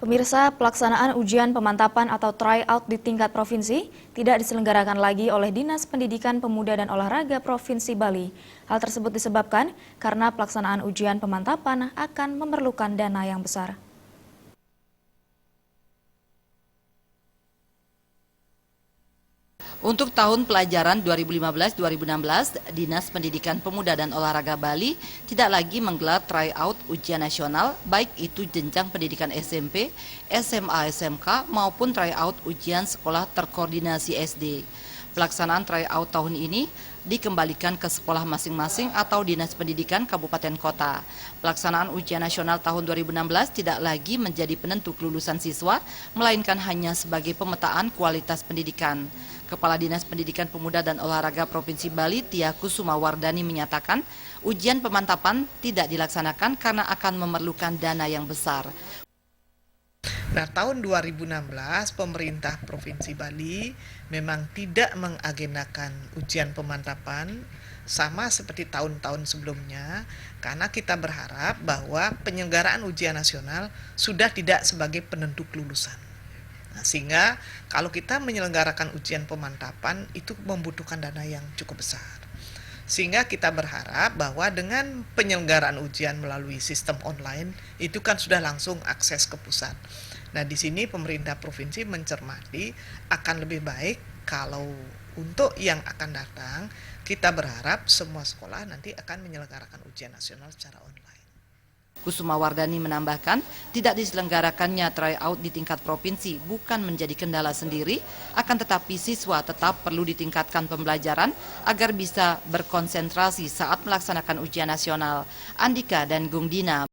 Pemirsa, pelaksanaan ujian pemantapan atau tryout di tingkat provinsi tidak diselenggarakan lagi oleh Dinas Pendidikan Pemuda dan Olahraga Provinsi Bali. Hal tersebut disebabkan karena pelaksanaan ujian pemantapan akan memerlukan dana yang besar. Untuk tahun pelajaran 2015-2016, Dinas Pendidikan Pemuda dan Olahraga Bali tidak lagi menggelar tryout ujian nasional, baik itu jenjang pendidikan SMP, SMA, SMK, maupun tryout ujian sekolah terkoordinasi SD. Pelaksanaan tryout tahun ini dikembalikan ke sekolah masing-masing atau Dinas Pendidikan Kabupaten Kota. Pelaksanaan ujian nasional tahun 2016 tidak lagi menjadi penentu kelulusan siswa, melainkan hanya sebagai pemetaan kualitas pendidikan. Kepala Dinas Pendidikan Pemuda dan Olahraga Provinsi Bali, Tia Kusumawardani menyatakan, ujian pemantapan tidak dilaksanakan karena akan memerlukan dana yang besar. Nah, tahun 2016 pemerintah Provinsi Bali memang tidak mengagendakan ujian pemantapan sama seperti tahun-tahun sebelumnya, karena kita berharap bahwa penyelenggaraan ujian nasional sudah tidak sebagai penentu kelulusan. Nah, sehingga kalau kita menyelenggarakan ujian pemantapan itu membutuhkan dana yang cukup besar. Sehingga kita berharap bahwa dengan penyelenggaraan ujian melalui sistem online itu kan sudah langsung akses ke pusat. Nah, di sini pemerintah provinsi mencermati akan lebih baik kalau untuk yang akan datang kita berharap semua sekolah nanti akan menyelenggarakan ujian nasional secara online. Kusumawardani menambahkan, tidak diselenggarakannya tryout di tingkat provinsi bukan menjadi kendala sendiri, akan tetapi siswa tetap perlu ditingkatkan pembelajaran agar bisa berkonsentrasi saat melaksanakan ujian nasional. Andika dan Gung Dina.